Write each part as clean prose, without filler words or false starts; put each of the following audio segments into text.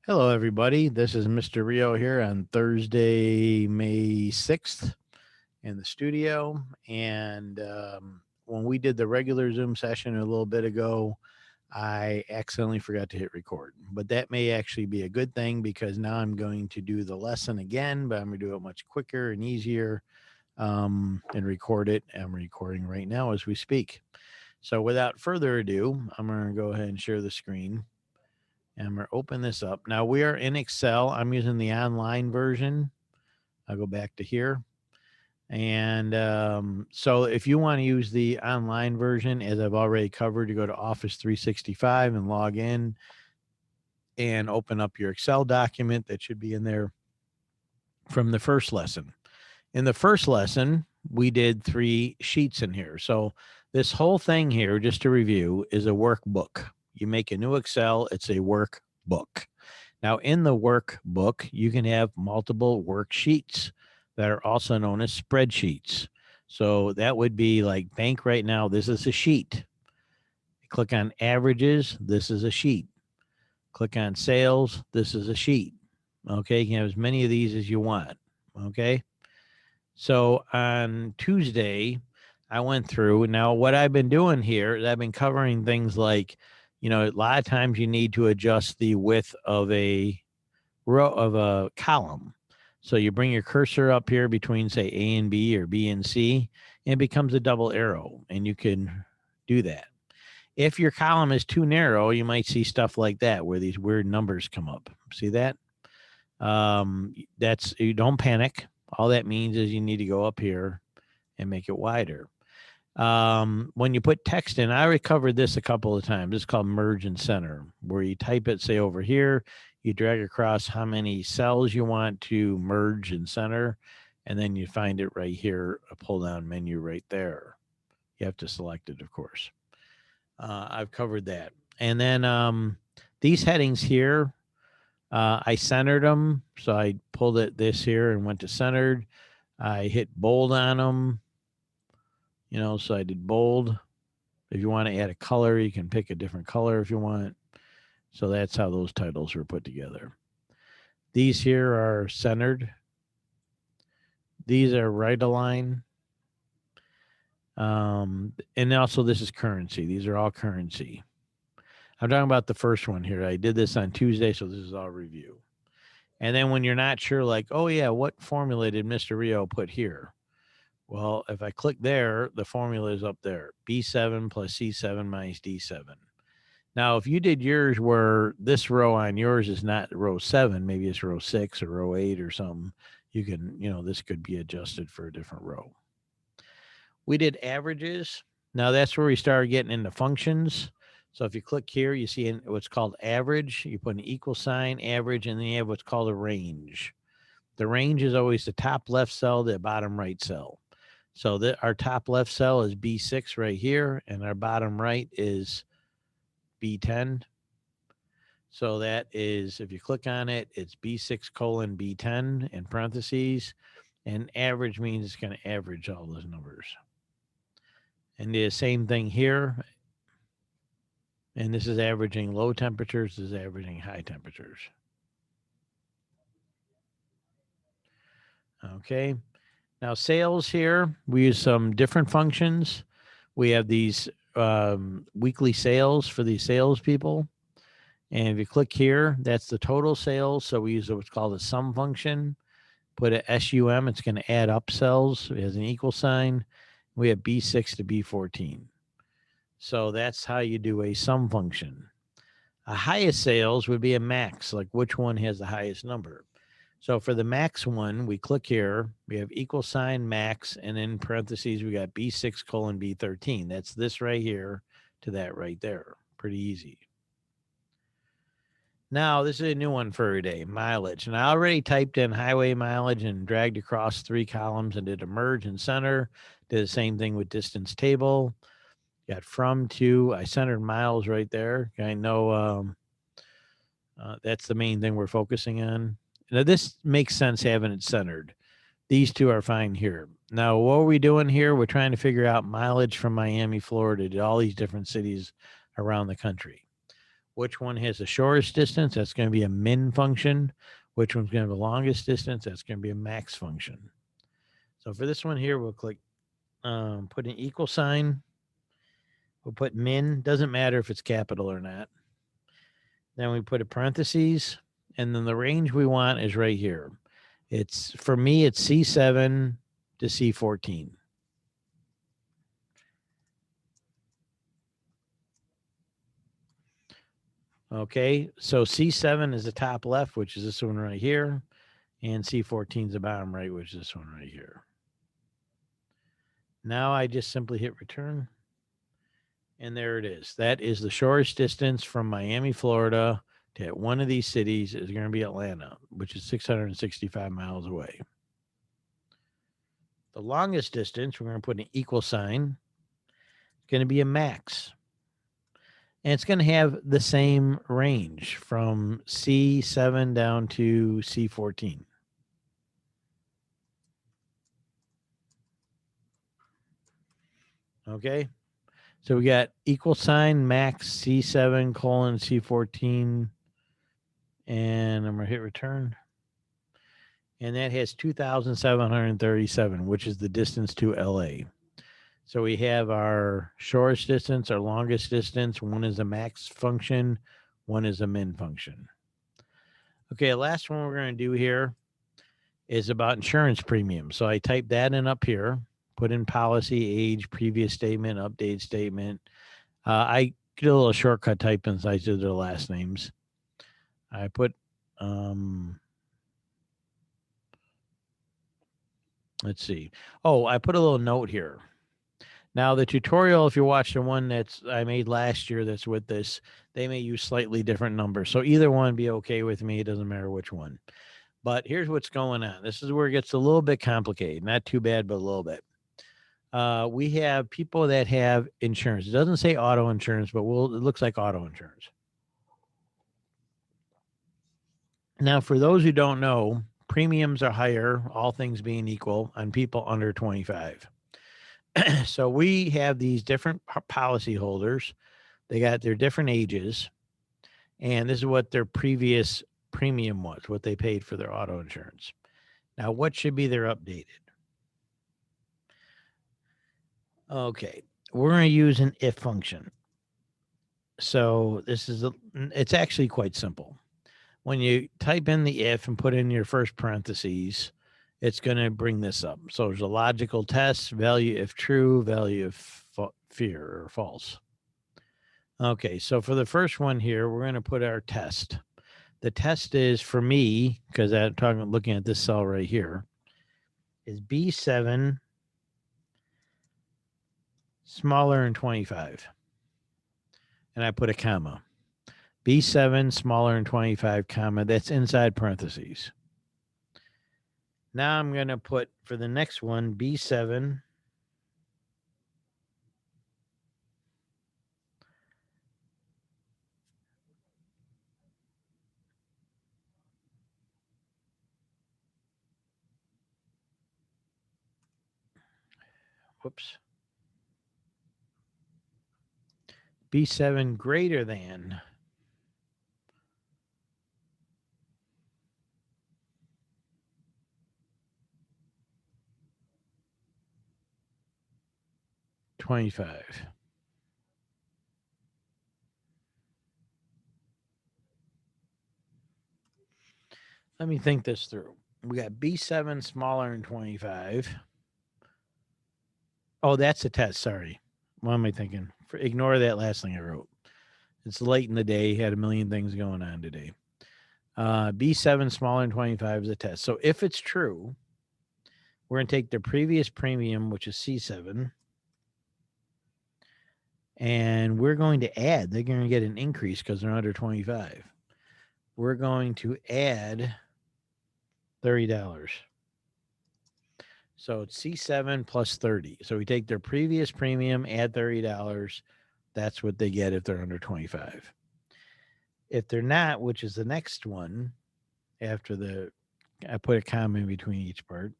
Hello, everybody. This is Mr. Rio here on Thursday, May 6th in the studio. And when we did the regular Zoom session a little bit ago, I accidentally forgot to hit record. But that may actually be a good thing because now I'm going to do the lesson again, but I'm going to do it much quicker and easier and record it. I'm recording right now as we speak. So without further ado, I'm going to go ahead and share the screen. And I'm going to open this up. Now we are in Excel. I'm using the online version. I'll go back to here. And so if you want to use the online version, as I've already covered, you go to Office 365 and log in and open up your Excel document that should be in there from the first lesson. In the first lesson, we did 3 sheets in here. So this whole thing here, just to review, is a workbook. You make a new Excel, it's a workbook. Now, in the workbook, you can have multiple worksheets that are also known as spreadsheets. So that would be like bank right now, this is a sheet. Click on averages, this is a sheet. Click on sales, this is a sheet. Okay, you can have as many of these as you want. Okay. So on Tuesday, I went through. Now, what I've been doing here is I've been covering things like, a lot of times you need to adjust the width of a row of a column. So you bring your cursor up here between, say, A and B or B and C, and it becomes a double arrow, and you can do that. If your column is too narrow, you might see stuff like that where these weird numbers come up. See that? That's you don't panic. All that means is you need to go up here and make it wider. When you put text in, I already covered this a couple of times. It's called merge and center, where you type it, say over here, you drag across how many cells you want to merge and center, and then you find it right here, a pull down menu right there. You have to select it, of course. I've covered that. And then these headings here, I centered them. So I pulled it this here and went to centered. I hit bold on them, so I did bold. If you want to add a color, you can pick a different color if you want. So that's how those titles were put together. These here are centered. These are right align. And also this is currency. These are all currency. I'm talking about the first one here. I did this on Tuesday, so this is all review. And then when you're not sure, like, oh yeah, what formula did Mr. Rio put here? Well, if I click there, the formula is up there. B7 plus C7 minus D7. Now, if you did yours where this row on yours is not row 7, maybe it's row 6 or row 8 or something, you can, this could be adjusted for a different row. We did averages. Now, that's where we started getting into functions. So if you click here, you see what's called average. You put an equal sign, average, and then you have what's called a range. The range is always the top left cell, the bottom right cell. So our top left cell is B6 right here, and our bottom right is B10. So that is, if you click on it, it's B6 colon B10 in parentheses, and average means it's going to average all those numbers. And the same thing here. And this is averaging low temperatures, this is averaging high temperatures. Okay. Now, sales here, we use some different functions. We have these weekly sales for these salespeople. And if you click here, that's the total sales. So we use what's called a sum function. Put a SUM, it's going to add up cells. It has an equal sign. We have B6 to B14. So that's how you do a sum function. A highest sales would be a max, like which one has the highest number. So for the max one, we click here, we have equal sign max, and in parentheses, we got B6 colon B13. That's this right here to that right there. Pretty easy. Now, this is a new one for today, mileage. And I already typed in highway mileage and dragged across 3 columns and did a merge and center. Did the same thing with distance table. Got from to, I centered miles right there. I know that's the main thing we're focusing on. Now, this makes sense having it centered. These two are fine here. Now, what are we doing here? We're trying to figure out mileage from Miami, Florida to all these different cities around the country. Which one has the shortest distance? That's going to be a min function. Which one's going to have the longest distance? That's going to be a max function. So for this one here, we'll click put an equal sign. We'll put min. Doesn't matter if it's capital or not. Then we put a parentheses, and then the range we want is right here. It's for me, it's C7 to C14. Okay, so C7 is the top left, which is this one right here, and C14 is the bottom right, which is this one right here. Now I just simply hit return, and there it is. That is the shortest distance from Miami, Florida to one of these cities is going to be Atlanta, which is 665 miles away. The longest distance, we're going to put an equal sign. It's going to be a max. And it's going to have the same range from C7 down to C14. Okay. So we got equal sign max C7 colon C14. And I'm going to hit return. And that has 2,737, which is the distance to LA. So we have our shortest distance, our longest distance. One is a max function, one is a min function. Okay, last one we're going to do here is about insurance premium. So I type that in up here, put in policy, age, previous statement, update statement. I did a little shortcut type inside to their last names. I put, let's see. Oh, I put a little note here. Now, the tutorial, if you watch the one that's I made last year that's with this, they may use slightly different numbers. So either one be okay with me. It doesn't matter which one. But here's what's going on. This is where it gets a little bit complicated. Not too bad, but a little bit. We have people that have insurance. It doesn't say auto insurance, but it looks like auto insurance. Now, for those who don't know, premiums are higher, all things being equal, on people under 25. So we have these different policy holders. They got their different ages, and this is what their previous premium was, what they paid for their auto insurance. Now, what should be their updated? Okay, we're going to use an if function. So it's actually quite simple. When you type in the if and put in your first parentheses, it's going to bring this up. So there's a logical test, value if true, value if fear or false. Okay, so for the first one here, we're going to put our test. The test is for me, because I'm looking at this cell right here, is B7 smaller than 25. And I put a comma. B7 smaller than 25, comma, that's inside parentheses. Now I'm going to put for the next one, B7 B7 greater than 25. Let me think this through. We got B7 smaller than 25. Oh, that's a test. Sorry. What am I thinking? Ignore that last thing I wrote. It's late in the day. Had a million things going on today. B7 smaller than 25 is a test. So if it's true, we're going to take the previous premium, which is C7, and we're going to add. They're going to get an increase because they're under 25. We're going to add $30. So it's C7 plus 30. So we take their previous premium, add $30. That's what they get if they're under 25. If they're not, which is the next one after I put a comma in between each part,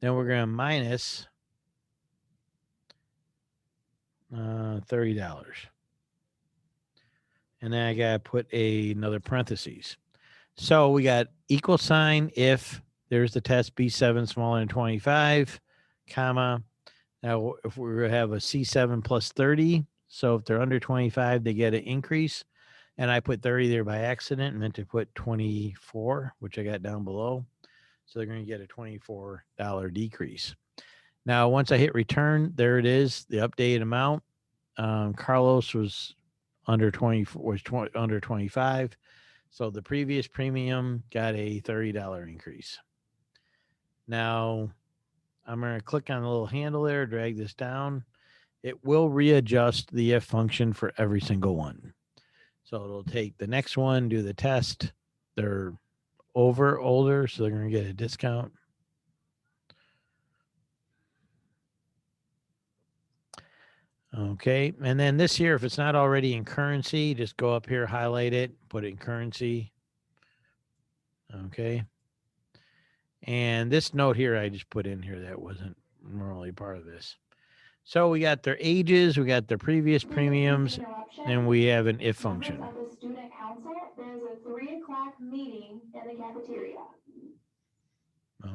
then we're going to minus $30. And then I got to put another parentheses. So we got equal sign if there's the test B7 smaller than 25, comma. Now, if we were to have a C7 plus 30, so if they're under 25, they get an increase. And I put 30 there by accident, meant to put 24, which I got down below. So they're going to get a $24 decrease. Now, once I hit return, there it is, the updated amount. Carlos was under 25. So the previous premium got a $30 increase. Now, I'm going to click on the little handle there, drag this down. It will readjust the if function for every single one. So it'll take the next one, do the test. They're older, so they're going to get a discount. Okay, and then this here, if it's not already in currency, just go up here, highlight it, put it in currency. Okay. And this note here, I just put in here that wasn't normally part of this. So we got their ages, we got their previous premiums, and we have an if function. Members of the student council, there's a 3:00 meeting in the cafeteria.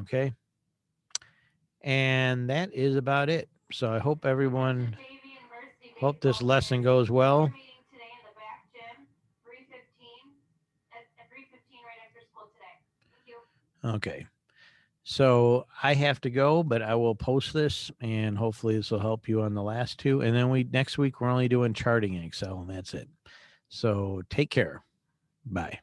Okay. And that is about it. So I hope everyone, hope this lesson goes well. Okay. So I have to go, but I will post this and hopefully this will help you on the last two. And then next week we're only doing charting in Excel and that's it. So take care. Bye.